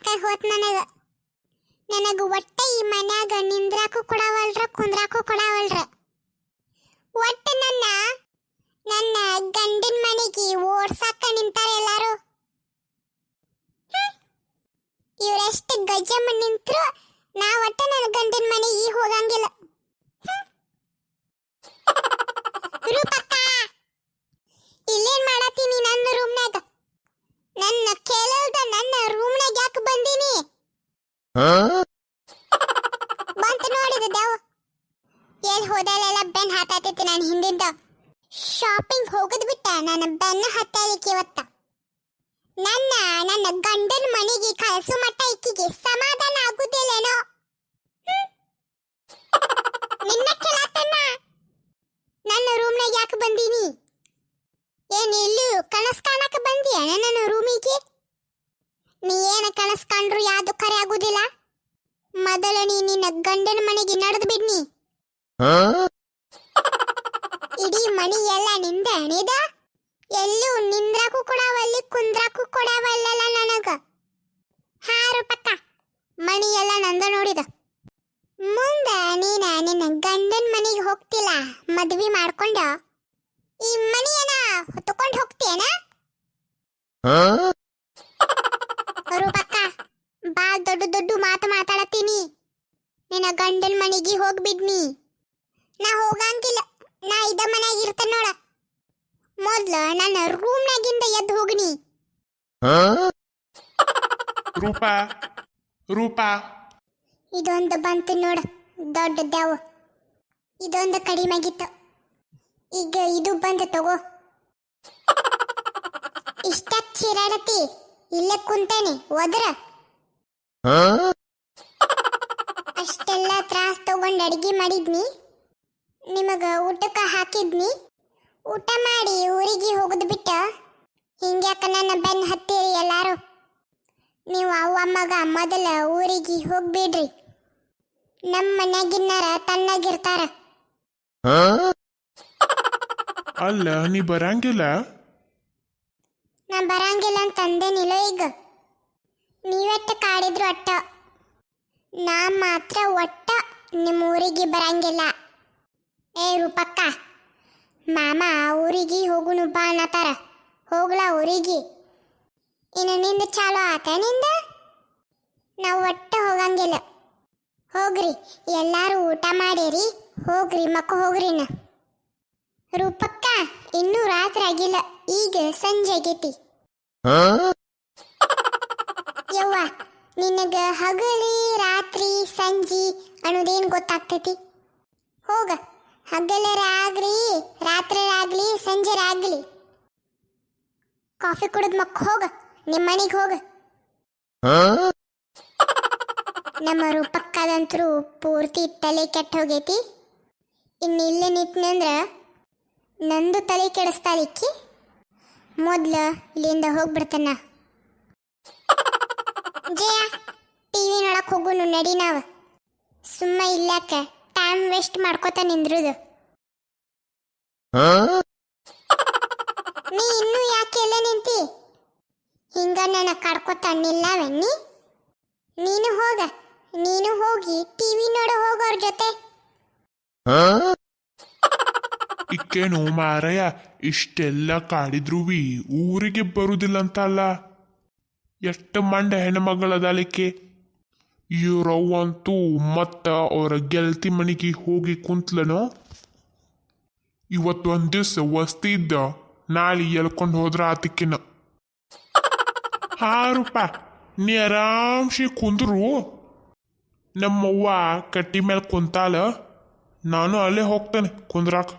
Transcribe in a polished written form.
ಸಾಕಾಗಿ ಹೋತ್ ನನಗ ಒಟ್ಟ ಈ ಮನ್ಯಾಗ ನಿಂದ್ರಾಕು ಕೊಡವಲ್ರ ಕುಂದ್ರಾಕು ಕೊಡವಲ್ರ. ಒಟ್ಟ ನನ್ನ ಗಂಡನ ಮನೆಗೆ ಓಡ್ಸಾಕ ನಿಂತಾರ ಎಲ್ಲಾರು. ಇವರೆಷ್ಟು ಗಜಮ್ಮ ನಿಂತ್ರು ನಾ ಒಟ್ಟ ನನ್ನ ಗಂಡನ ಮನೆಗೆ ಹೋಗಂಗಿಲ್ಲ. ರೂಪಕ್ಕ, ಇಲ್ಲೇನ್ ಮಾಡತ್ತೀನಿ ನನ್ನ ರೂಮ್ನಾಗ? ನನ್ನ ಕೇಳಲ್ದ ನನ್ನ ರೂಮ್ನಾಗ ಯಾಕೆ ಬಂದೀನಿ? ಬಂತ ನೋಡಿದ ದೇವ್ ಎಲ್ಲಿ ಹೋದಲ್ಲೆಲ್ಲ ಬೆನ್ ಹತ್ತೈತಿ ನಾನು ಹಿಂದಿಂದ. ಶಾಪಿಂಗ್ ಹೋಗದ್ ಬಿಟ್ಟ ನನ್ನ ಬೆನ್ನ ಹತ್ತಲಿಕ್ಕೆ ಇವತ್ತ. ನನ್ನ ಗಂಡನ ಮನೆಗೆ ಕಳ್ಸು ಮಟ್ಟ ಇಕ್ಕಿಗೆ ಸಮಾಧಾನ ಆಗುದಿಲ್ಲೇನೋ. ನಿನ್ನ ಕೇಳತ್ತನ್ನ ನನ್ನ ರೂಮ್ನಾಗ ಯಾಕೆ ಬಂದೀನಿ? ಏನ್ ಇಲ್ಲೂ ಕನಸ್ ಕಾಣಕ ಬಂದಿಯ ನನ್ನ ರೂಮಿಗೆ? ನೀ ಏನ ಕನಸ್ ಕಂಡ್ರು ಯಾವ್ದು ಕರೆ ಆಗುದಿಲ್ಲ. ಮೊದಲು ನೀ ನಿನ್ನ ಗಂಡನ ಮನೆಗೆ ನಡೆದು ಬಿಡ್ನಿ. ಇಡೀ ಮನಿ ಎಲ್ಲ ನಿಂದ ಅಣಿದ, ಎಲ್ಲೂ ನಿಂದ್ರಾಕು ಕೊಡವಲ್ಲಿ ಕುಂದ್ರಾಕು ಕೊಡವಲ್ಲ ನನಗ. ಹಾರು ಪಕ್ಕ ಮನಿ ಎಲ್ಲ ನಂದ ನೋಡಿದ. ಮುಂದ ನೀನ ನಿನ್ನ ಗಂಡನ ಮನೆಗೆ ಹೋಗ್ತಿಲ್ಲ ಮದ್ವಿ ಮಾಡ್ಕೊಂಡ ಈ ಮನಿಯನ್ನ ಹೊತ್ತುಕೊಂಡು ಹೋಗ್ತೀಯನ? ರೂಪಕ್ಕ, ಬಾ ದೊಡ್ಡ ದೊಡ್ಡ ಮಾತು ಮಾತಾಡತ್ತೀನಿ. ನಿನ್ನ ಗಂಡನ ಮನೆಗೆ ಹೋಗ್ಬಿಡ್ನಿ. ನಾ ಹೋಗಂಗಿಲ್ಲ, ನಾ ಇದ ಮನ್ಯಾಗ ಇರ್ತೇನೆ ನೋಡ. ಮೊದ್ಲು ನನ್ನ ರೂಮ್ನಾಗಿಂದ ಎದ್ದು ಹೋಗ್ನಿ. ರೂಪಾ ರೂಪಾ, ಇದೊಂದು ಬಂತು ನೋಡ ದೊಡ್ಡ ದೇವ್. ಇದೊಂದು ಕಡಿಮೆ ಆಗಿತ್ತು, ಈಗ ಇದು ಬಂದು ತಗೋ. ಇಷ್ಟ ಚಿರಾಡತಿ, ಇಲ್ಲೇ ಕುಂತೇನೆ ಒದ್ರ. ಅಷ್ಟೆಲ್ಲ ತ್ರಾಸ್ ತಗೊಂಡು ಅಡಿಗೆ ಮಾಡಿದ್ನಿ, ನಿಮಗ ಊಟಕ್ಕೆ ಹಾಕಿದ್ನಿ. ಊಟ ಮಾಡಿ ಊರಿಗೆ ಹೋಗುದು ಬಿಟ್ಟ ಹಿಂಗ್ಯಾಕ ನನ್ನ ಬೆನ್ನ ಹತ್ತೀರಿ ಎಲ್ಲಾರು? ನೀವು ಅವ್ವ ಮಗ ಮೊದಲ ಊರಿಗೆ ಹೋಗ್ಬಿಡ್ರಿ. ನಮ್ಮ ಮನ್ಯಾಗಿನ್ನಾರ ತಣ್ಣಗಿರ್ತಾರ. ಅಲ್ಲ ನೀ ಬರಂಗಿಲ್ಲ? ನಾ ಬರಂಗಿಲ್ಲ ಅಂತ ಅಂದೇನಿಲ್ಲ. ಈಗ ನೀವೆಟ್ಟ ಕಾಡಿದ್ರು ಅಟ್ಟ, ನಾ ಮಾತ್ರ ಒಟ್ಟ ನಿಮ್ಮ ಊರಿಗೆ ಬರಂಗಿಲ್ಲ. ಏ ರೂಪಕ್ಕ, ಮಾಮ ಊರಿಗೆ ಹೋಗುನು ಬಾ ಅನ್ನತಾರ. ಹೋಗ್ಲಾ ಊರಿಗೆ? ಇನ್ನು ನಿಂದ ಚಾಲೋ ಆತ ನಿಂದ? ನಾವು ಒಟ್ಟ ಹೋಗಂಗಿಲ್ಲ. ಹೋಗ್ರಿ, ಎಲ್ಲಾರು ಊಟ ಮಾಡಿರಿ, ಹೋಗ್ರಿ ಮಕ್ಕ ಹೋಗ್ರಿನ. ರೂಪಕ್ಕ, ಇನ್ನೂ ರಾತ್ರಿ ಆಗಿಲ್ಲ, ಈಗ ಸಂಜೆ ಆಗೈತಿ. ಯವ್ವ, ನಿನಗ ಹಗಲಿ ರಾತ್ರಿ ಸಂಜಿ ಅನ್ನೋದೇನು ಗೊತ್ತಾಗ್ತೈತಿ? ಹೋಗ, ಹಗಲರಾಗ್ಲಿ ರಾತ್ರಿರಾಗ್ಲಿ ಸಂಜೆರಾಗ್ಲಿ ಕಾಫಿ ಕುಡಿದ್ ಮಕ್ಕ ಹೋಗ, ನಿಮ್ಮ ಮನೆಗೆ ಹೋಗ. ನಮ್ಮ ರೂಪಕ್ಕದಂತರೂ ಪೂರ್ತಿ ತಲೆ ಕೆಟ್ಟ ಹೋಗೈತಿ. ಇನ್ನು ಇಲ್ಲೇ ನಿಂತ್ನಂದ್ರ ನಂದು ತಲೆ ಕೆಡಿಸ್ತಾಳಿಕ್ಕಿ. ಮೊದ್ಲು ಇಲ್ಲಿಂದ ಹೋಗ್ಬಿಡ್ತಾನ. ಜಯ, ಟಿವಿ ನೋಡಕ್ ಹೋಗುನು ನಡಿ. ನಾವು ಸುಮ್ಮ ಇಲ್ಲಾಕ ಟೈಮ್ ವೇಸ್ಟ್ ಮಾಡ್ಕೋತ ನಿಂದ್ರುದು. ನೀ ಇನ್ನೂ ಯಾಕೆ ಎಲ್ಲ ನಿಂತಿ? ಹಿಂಗ ನನ್ನ ಕಡ್ಕೋತ ನಿಲ್ಲವೆನ್ನಿ? ನೀನು ಹೋಗ, ನೀನು ಹೋಗಿ ಟಿವಿ ನೋಡ ಹೋಗೋರ್ ಜೊತೆ. ಇಕ್ಕೇನು ಮಾರಯ್ಯ, ಇಷ್ಟೆಲ್ಲ ಕಾಡಿದ್ರುವಿ ಊರಿಗೆ ಬರುದಿಲ್ಲ ಅಂತಲ್ಲ? ಎಷ್ಟು ಮಂಡ ಹೆಣ್ಮಗಳದಾಲಿಕ್ಕೆ. ಇವ್ರವ್ವಂತೂ ಮತ್ತ ಅವರ ಗೆಳತಿ ಮನೆಗೆ ಹೋಗಿ ಕುಂತ್ಲನೋ. ಇವತ್ತೊಂದ್ ದಿವ್ಸ ವಸ್ತಿ ಇದ್ದ, ನಾಳೆ ಎಲ್ಕೊಂಡು ಹೋದ್ರ ಆತಿಕ್ಕಿನ. ರೂಪ, ನೀ ಆರಾಮ್ಸಿ ಕುಂದ್ರು. ನಮ್ಮವ್ವ ಕಟ್ಟಿ ಮೇಲೆ ಕುಂತಾಳ, ನಾನು ಅಲ್ಲೇ ಹೋಗ್ತೇನೆ ಕುಂದ್ರಾಕ.